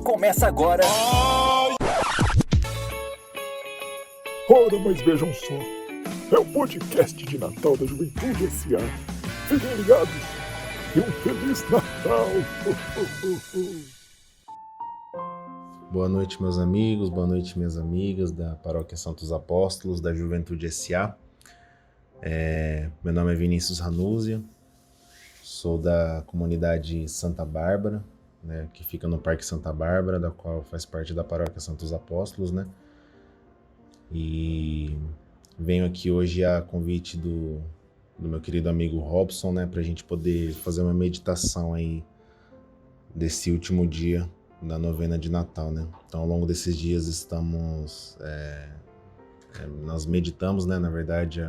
Começa agora. Ora, mas vejam só. É o podcast de Natal da Juventude S.A. Fiquem ligados. E um Feliz Natal. Boa noite, meus amigos. Boa noite, minhas amigas da Paróquia Santos Apóstolos da Juventude S.A. Meu nome é Vinícius Ranúzia. Sou da comunidade Santa Bárbara, né, que fica no Parque Santa Bárbara, da qual faz parte da Paróquia Santos Apóstolos, né? E venho aqui hoje a convite do meu querido amigo Robson, né, para a gente poder fazer uma meditação aí desse último dia da novena de Natal, né? Então, ao longo desses dias nós meditamos, né, na verdade,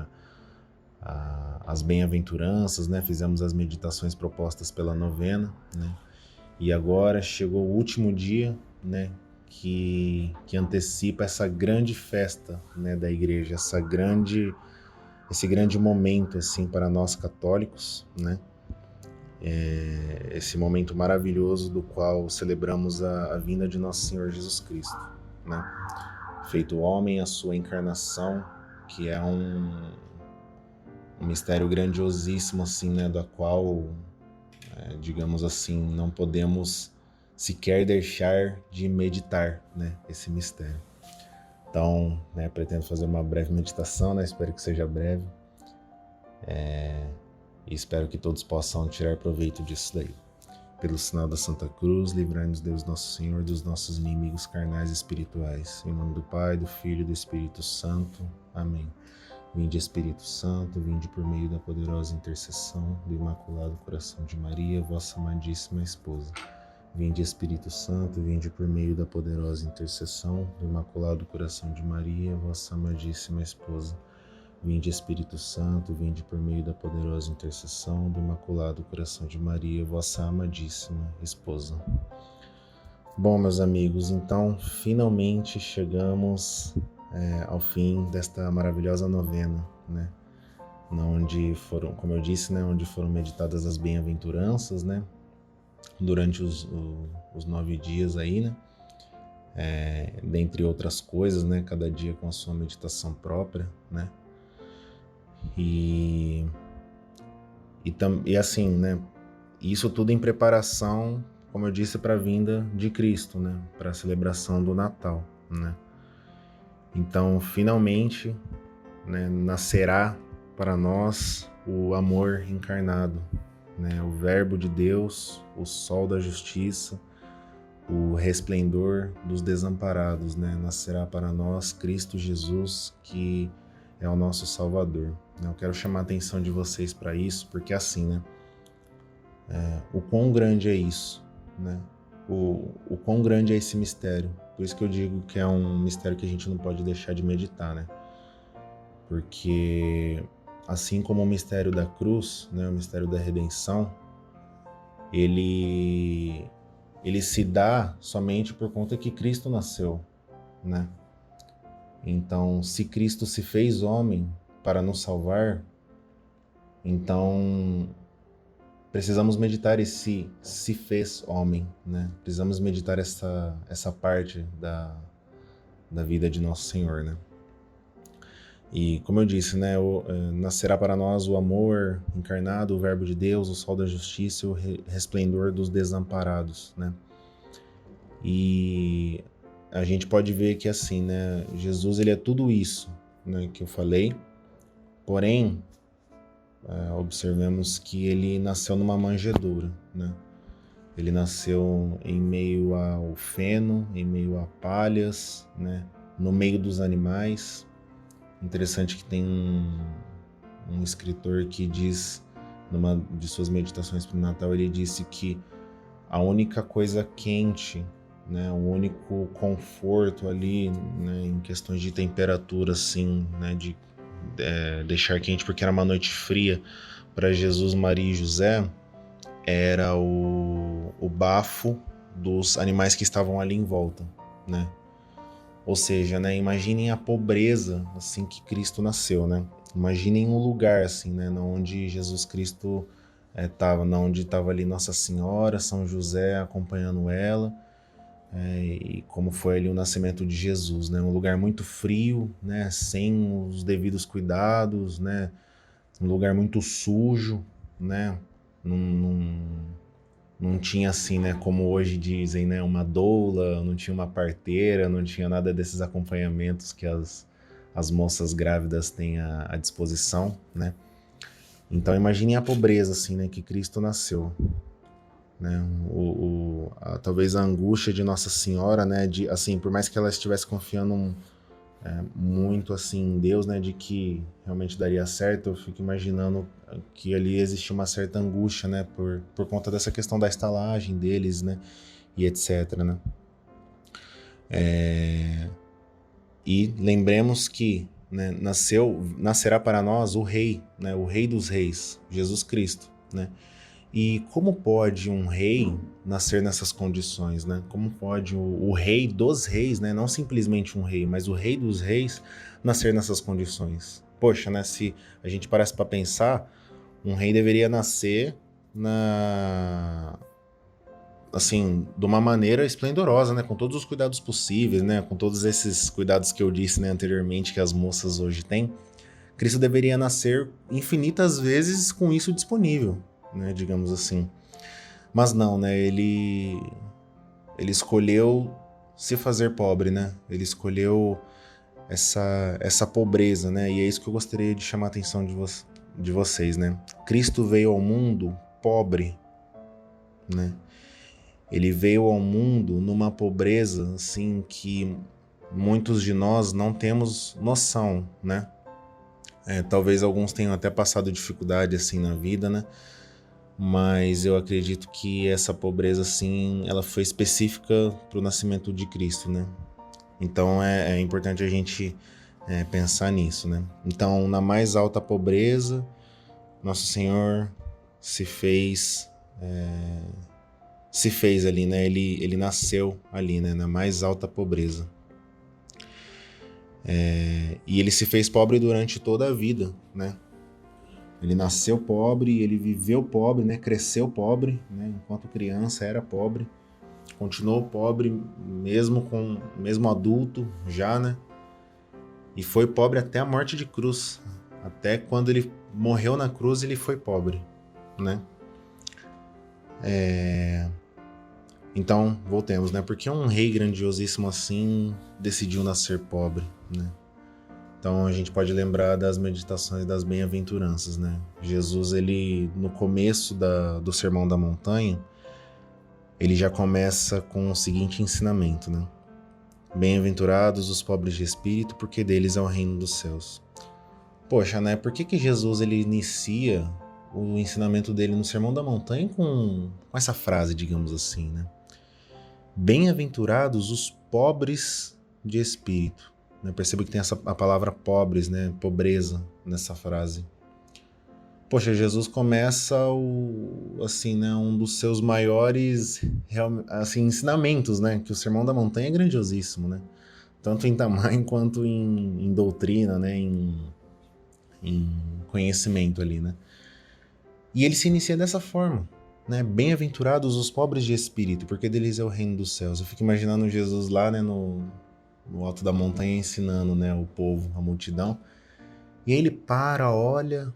as bem-aventuranças, né? Fizemos as meditações propostas pela novena, né? E agora chegou o último dia, né, que antecipa essa grande festa, né, da igreja, esse grande momento assim para nós católicos, né? Esse momento maravilhoso do qual celebramos a vinda de nosso Senhor Jesus Cristo, né? Feito homem, a sua encarnação, que é um mistério grandiosíssimo assim, né, da qual digamos assim, não podemos sequer deixar de meditar, né, esse mistério. Então, né, pretendo fazer uma breve meditação, né, espero que seja breve, e espero que todos possam tirar proveito disso daí. Pelo sinal da Santa Cruz, livrai-nos Deus Nosso Senhor dos nossos inimigos carnais e espirituais. Em nome do Pai, do Filho e do Espírito Santo. Amém. Vinde Espírito Santo, vinde por meio da poderosa intercessão do Imaculado Coração de Maria, vossa amadíssima esposa. Vinde Espírito Santo, vinde por meio da poderosa intercessão do Imaculado Coração de Maria, vossa amadíssima esposa. Vinde Espírito Santo, vinde por meio da poderosa intercessão do Imaculado Coração de Maria, vossa amadíssima esposa. Bom, meus amigos, então finalmente chegamos ao fim desta maravilhosa novena, né? Onde foram, como eu disse, né, onde foram meditadas as bem-aventuranças, né? Durante os 9 dias aí, né? Dentre outras coisas, né? Cada dia com a sua meditação própria, né? E assim, né? Isso tudo em preparação, como eu disse, para a vinda de Cristo, né? Para a celebração do Natal, né? Então, finalmente, né, nascerá para nós o amor encarnado, né? O Verbo de Deus, o Sol da Justiça, o resplendor dos desamparados, né? Nascerá para nós Cristo Jesus, que é o nosso Salvador. Eu quero chamar a atenção de vocês para isso, porque assim, né? O quão grande é isso, né? O quão grande é esse mistério. Por isso que eu digo que é um mistério que a gente não pode deixar de meditar, né? Porque assim como o mistério da cruz, né, o mistério da redenção, ele se dá somente por conta que Cristo nasceu, né? Então, se Cristo se fez homem para nos salvar, então precisamos meditar esse se fez homem, né? Precisamos meditar essa parte da vida de nosso Senhor, né? E como eu disse, né, nascerá para nós o amor encarnado, o Verbo de Deus, o Sol da Justiça e o resplendor dos desamparados, né? E a gente pode ver que assim, né, Jesus ele é tudo isso, né, que eu falei, porém, observemos que ele nasceu numa manjedoura, né? Ele nasceu em meio ao feno, em meio a palhas, né? No meio dos animais. Interessante que tem um escritor que diz, numa de suas meditações para o Natal, ele disse que a única coisa quente, né, o único conforto ali, né, em questões de temperatura, assim, né, de deixar quente, porque era uma noite fria para Jesus, Maria e José, era o bafo dos animais que estavam ali em volta, né? Ou seja, né, imaginem a pobreza assim que Cristo nasceu, né? Imaginem um lugar assim, né, onde Jesus Cristo estava, onde estava ali Nossa Senhora, São José acompanhando ela, e como foi ali o nascimento de Jesus, né? Um lugar muito frio, né? Sem os devidos cuidados, né? Um lugar muito sujo, né? Não tinha assim, né? Como hoje dizem, né? Uma doula, não tinha uma parteira, não tinha nada desses acompanhamentos que as moças grávidas têm à disposição, né? Então imaginem a pobreza, assim, né? Que Cristo nasceu, né? Talvez a angústia de Nossa Senhora, né? De, assim, por mais que ela estivesse confiando muito, assim, em Deus, né? De que realmente daria certo, eu fico imaginando que ali existia uma certa angústia, né? Por conta dessa questão da estalagem deles, né? E etc, né? E lembremos que, né, nascerá para nós o Rei, né, o Rei dos Reis, Jesus Cristo, né? E como pode um rei nascer nessas condições, né? Como pode o Rei dos Reis, né? Não simplesmente um rei, mas o Rei dos Reis nascer nessas condições? Poxa, né? Se a gente parasse para pensar, um rei deveria nascer assim, de uma maneira esplendorosa, né? Com todos os cuidados possíveis, né? Com todos esses cuidados que eu disse, né, anteriormente que as moças hoje têm. Cristo deveria nascer infinitas vezes com isso disponível, né? Digamos assim. Mas não, né? Ele escolheu se fazer pobre, né? Ele escolheu essa pobreza, né? E é isso que eu gostaria de chamar a atenção de vocês, né? Cristo veio ao mundo pobre, né? Ele veio ao mundo numa pobreza, assim, que muitos de nós não temos noção, né? Talvez alguns tenham até passado dificuldade, assim, na vida, né? Mas eu acredito que essa pobreza, assim, ela foi específica para o nascimento de Cristo, né? Então é importante a gente pensar nisso, né? Então, na mais alta pobreza, Nosso Senhor se fez ali, né? Ele nasceu ali, né? Na mais alta pobreza. E ele se fez pobre durante toda a vida, né? Ele nasceu pobre, ele viveu pobre, né? Cresceu pobre, né? Enquanto criança era pobre, continuou pobre mesmo adulto já, né? E foi pobre até a morte de cruz. Até quando ele morreu na cruz, ele foi pobre, né? Então, voltemos, né? Porque um rei grandiosíssimo assim decidiu nascer pobre, né? Então, a gente pode lembrar das meditações das bem-aventuranças, né? Jesus, ele, no começo do Sermão da Montanha, ele já começa com o seguinte ensinamento, né? Bem-aventurados os pobres de espírito, porque deles é o reino dos céus. Poxa, né? Por que Jesus, ele inicia o ensinamento dele no Sermão da Montanha com essa frase, digamos assim, né? Bem-aventurados os pobres de espírito. Né? Perceba que tem a palavra pobres, né? Pobreza nessa frase. Poxa, Jesus começa assim, né? Um dos seus maiores assim, ensinamentos, né? Que o Sermão da Montanha é grandiosíssimo, né? Tanto em tamanho quanto em doutrina, né? Em conhecimento ali, né? E ele se inicia dessa forma, né? Bem-aventurados os pobres de espírito, porque deles é o reino dos céus. Eu fico imaginando Jesus lá, né, no alto da montanha ensinando, né, o povo, a multidão. E aí ele olha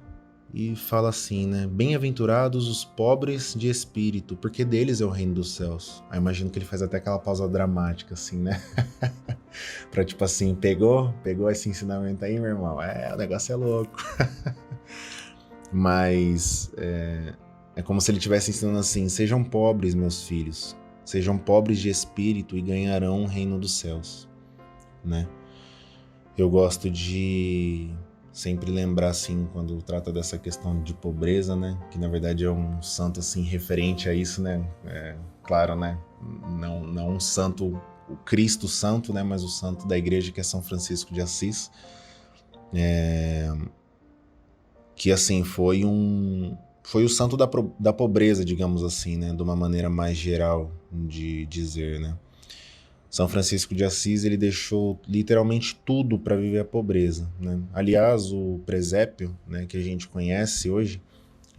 e fala assim, né? Bem-aventurados os pobres de espírito, porque deles é o reino dos céus. Aí imagino que ele faz até aquela pausa dramática, assim, né? Pra tipo assim, pegou esse ensinamento aí, meu irmão? O negócio é louco. Mas é como se ele estivesse ensinando assim: sejam pobres, meus filhos, sejam pobres de espírito e ganharão o reino dos céus, né? Eu gosto de sempre lembrar, assim, quando trata dessa questão de pobreza, né? Que na verdade é um santo, assim, referente a isso, né? Claro, né? Não um santo, o Cristo santo, né? Mas o santo da igreja, que é São Francisco de Assis. Que assim foi o santo da pobreza, digamos assim, né, de uma maneira mais geral de dizer, né. São Francisco de Assis, ele deixou literalmente tudo para viver a pobreza, né. Aliás, o presépio, né, que a gente conhece hoje,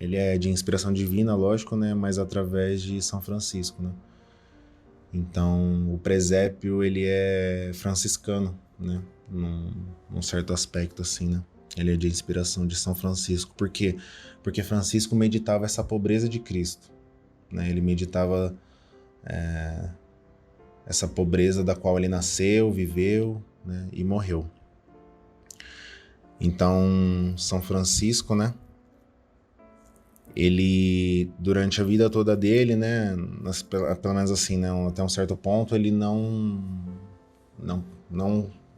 ele é de inspiração divina, lógico, né, mas através de São Francisco, né. Então, o presépio, ele é franciscano, né? Num certo aspecto, assim, né? Ele é de inspiração de São Francisco. Por quê? Porque Francisco meditava essa pobreza de Cristo, né? Ele meditava essa pobreza da qual ele nasceu, viveu, né? E morreu. Então, São Francisco, né? Ele, durante a vida toda dele, né? Pelo menos assim, né? Até um certo ponto, ele não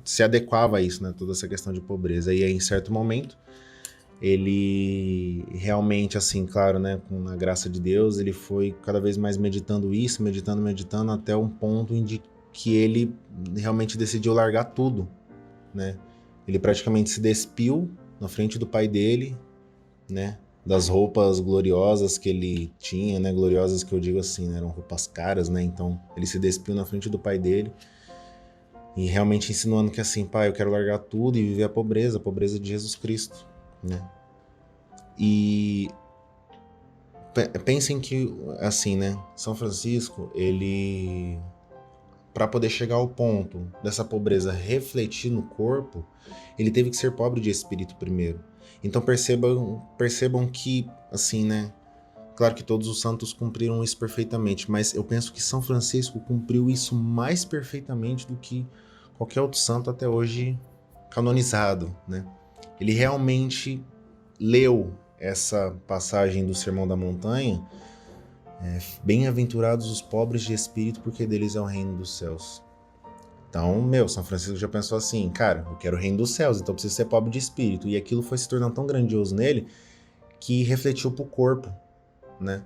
se adequava a isso, né? Toda essa questão de pobreza. E aí, em certo momento, ele realmente, assim, claro, né? Com a graça de Deus, ele foi cada vez mais meditando isso, meditando, até um ponto em que ele realmente decidiu largar tudo, né? Ele praticamente se despiu na frente do pai dele, né? Das roupas gloriosas que ele tinha, né? Gloriosas que eu digo assim, né? Eram roupas caras, né? Então, ele se despiu na frente do pai dele e realmente insinuando que assim, pai, eu quero largar tudo e viver a pobreza de Jesus Cristo, né? E pensem que, assim, né? São Francisco, ele, para poder chegar ao ponto dessa pobreza refletir no corpo, ele teve que ser pobre de espírito primeiro. Então percebam que, assim, né? Claro que todos os santos cumpriram isso perfeitamente, mas eu penso que São Francisco cumpriu isso mais perfeitamente do que qualquer outro santo até hoje canonizado, né? Ele realmente leu essa passagem do Sermão da Montanha, bem-aventurados os pobres de espírito, porque deles é o reino dos céus. Então, São Francisco já pensou assim, cara, eu quero o reino dos céus, então eu preciso ser pobre de espírito. E aquilo foi se tornando tão grandioso nele que refletiu pro corpo, né?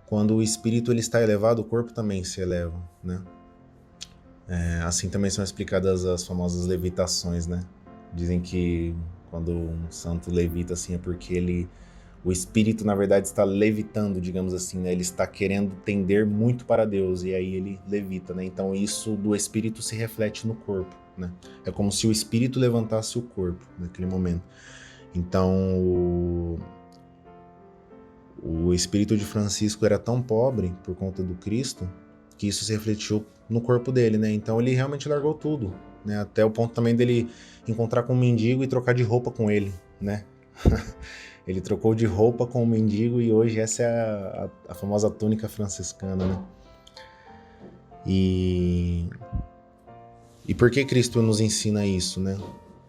Quando o espírito ele está elevado, o corpo também se eleva, né? Assim também são explicadas as famosas levitações, né? Dizem que quando um santo levita assim é porque o espírito na verdade está levitando, digamos assim, né? Ele está querendo tender muito para Deus e aí ele levita, né? Então isso do espírito se reflete no corpo, né? É como se o espírito levantasse o corpo naquele momento. Então o espírito de Francisco era tão pobre por conta do Cristo que isso se refletiu no corpo dele, né? Então ele realmente largou tudo, né? Até o ponto também dele encontrar com um mendigo e trocar de roupa com ele, né? Ele trocou de roupa com o mendigo e hoje essa é a famosa túnica franciscana, né? E por que Cristo nos ensina isso, né?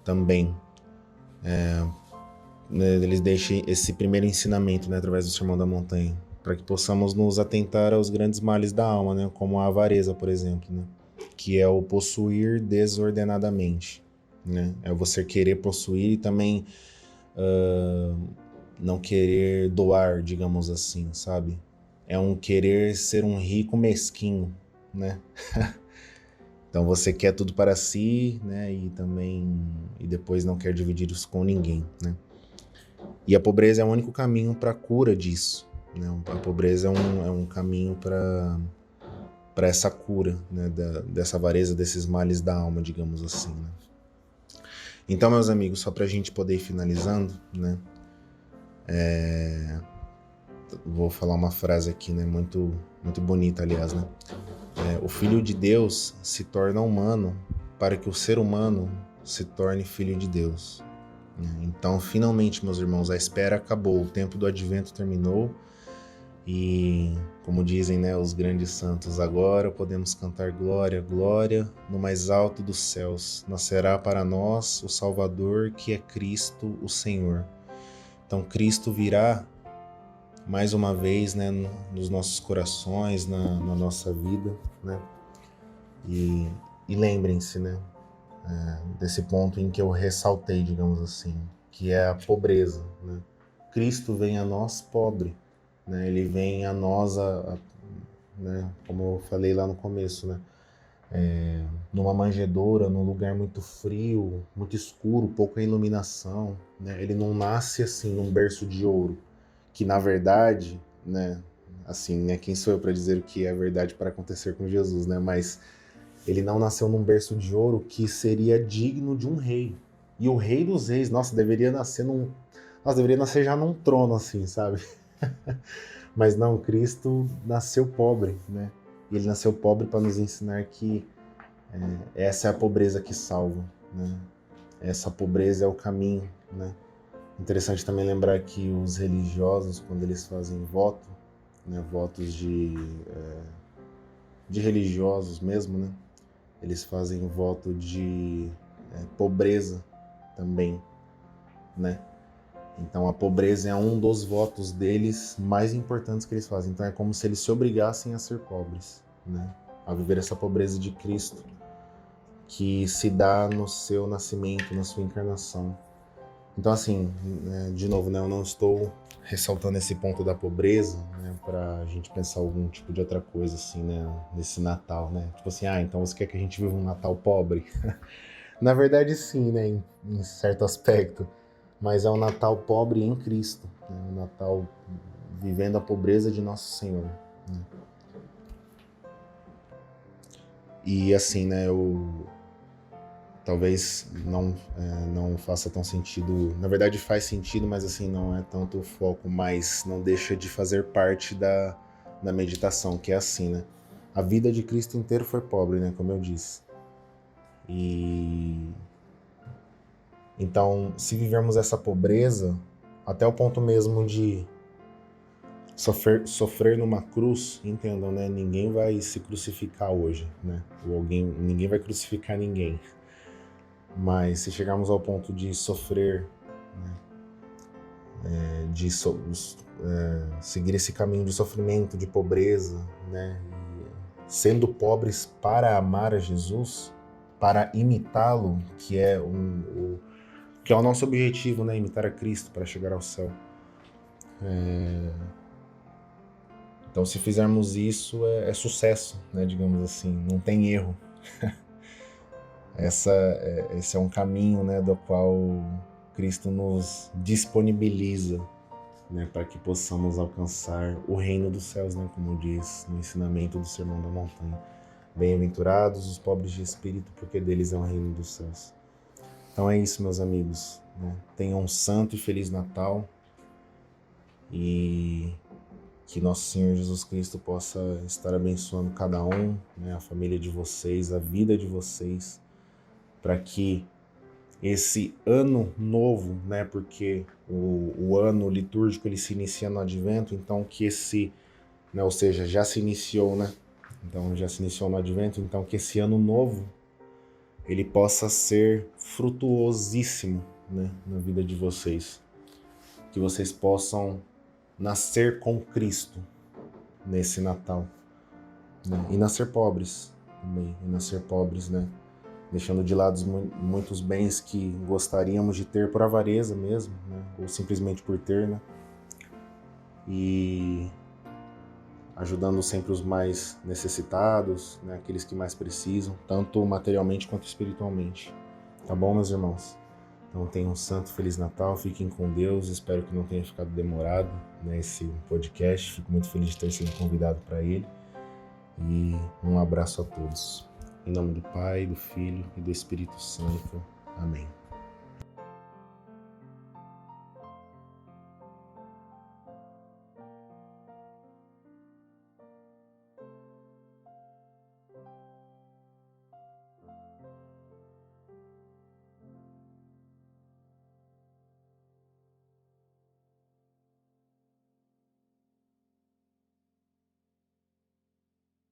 Também. Ele deixa esse primeiro ensinamento, né, através do Sermão da Montanha, para que possamos nos atentar aos grandes males da alma, né, como a avareza, por exemplo, né, que é o possuir desordenadamente, né, é você querer possuir e também não querer doar, digamos assim, sabe? É um querer ser um rico mesquinho, né? Então você quer tudo para si, né, e depois não quer dividir isso com ninguém, né? E a pobreza é o único caminho para a cura disso, né? A pobreza é um caminho para essa cura, né? Dessa avareza, desses males da alma, digamos assim, né? Então, meus amigos, só para a gente poder ir finalizando, né? Vou falar uma frase aqui, né? Muito, muito bonita, aliás, né? O Filho de Deus se torna humano para que o ser humano se torne filho de Deus. Então, finalmente, meus irmãos, a espera acabou, o tempo do advento terminou e, como dizem, né, os grandes santos, agora podemos cantar glória, glória no mais alto dos céus. Nascerá para nós o Salvador, que é Cristo, o Senhor. Então, Cristo virá mais uma vez, né, nos nossos corações, na nossa vida, né? E lembrem-se, né? Desse ponto em que eu ressaltei, digamos assim, que é a pobreza, né? Cristo vem a nós pobre, né? Ele vem a nós, né? Como eu falei lá no começo, né? Numa manjedoura, num lugar muito frio, muito escuro, pouca iluminação, né? Ele não nasce assim num berço de ouro, que na verdade, né? Assim, né? Quem sou eu para dizer o que é verdade para acontecer com Jesus, né? Mas ele não nasceu num berço de ouro que seria digno de um rei. E o rei dos reis, nossa, deveria nascer já num trono assim, sabe? Mas não, Cristo nasceu pobre, né? E ele nasceu pobre para nos ensinar que essa é a pobreza que salva, né? Essa pobreza é o caminho, né? Interessante também lembrar que os religiosos, quando eles fazem voto, né, votos de religiosos mesmo, né? Eles fazem voto de pobreza também, né? Então a pobreza é um dos votos deles mais importantes que eles fazem. Então é como se eles se obrigassem a ser pobres, né? A viver essa pobreza de Cristo, que se dá no seu nascimento, na sua encarnação. Então assim, de novo, né, eu não estou ressaltando esse ponto da pobreza, né, para a gente pensar algum tipo de outra coisa assim, né, nesse Natal, né? Tipo assim, então você quer que a gente viva um Natal pobre? Na verdade sim, né, em certo aspecto. Mas é um Natal pobre em Cristo, né? Um Natal vivendo a pobreza de Nosso Senhor, né? E assim, né, talvez não faça tão sentido, na verdade faz sentido, mas assim, não é tanto o foco, mas não deixa de fazer parte da meditação, que é assim, né? A vida de Cristo inteiro foi pobre, né, como eu disse. E então, se vivermos essa pobreza, até o ponto mesmo de sofrer numa cruz, entendam, né? Ninguém vai se crucificar hoje, né? Ninguém vai crucificar ninguém. Mas se chegarmos ao ponto de sofrer, né? Seguir esse caminho de sofrimento, de pobreza, né? E sendo pobres para amar a Jesus, para imitá-lo, que é o nosso objetivo, né? Imitar a Cristo para chegar ao céu. Então, se fizermos isso, é sucesso, né? Digamos assim, não tem erro. Esse é um caminho, né, do qual Cristo nos disponibiliza, né, para que possamos alcançar o reino dos céus, né, como diz no ensinamento do Sermão da Montanha. Bem-aventurados os pobres de espírito, porque deles é o reino dos céus. Então é isso, meus amigos, né? Tenham um santo e feliz Natal e que Nosso Senhor Jesus Cristo possa estar abençoando cada um, né, a família de vocês, a vida de vocês, para que esse ano novo, né, porque o ano litúrgico ele se inicia no Advento, então que né, ou seja, já se iniciou, né? Então já se iniciou no Advento, então que esse ano novo ele possa ser frutuosíssimo, né, na vida de vocês. Que vocês possam nascer com Cristo nesse Natal, né? E nascer pobres também, né? Deixando de lado muitos bens que gostaríamos de ter por avareza mesmo, né? Ou simplesmente por ter, né? E ajudando sempre os mais necessitados, né? Aqueles que mais precisam, tanto materialmente quanto espiritualmente. Tá bom, meus irmãos? Então tenham um santo Feliz Natal, fiquem com Deus, espero que não tenha ficado demorado, né, esse podcast, fico muito feliz de ter sido convidado para ele e um abraço a todos. Em nome do Pai, do Filho e do Espírito Santo. Amém.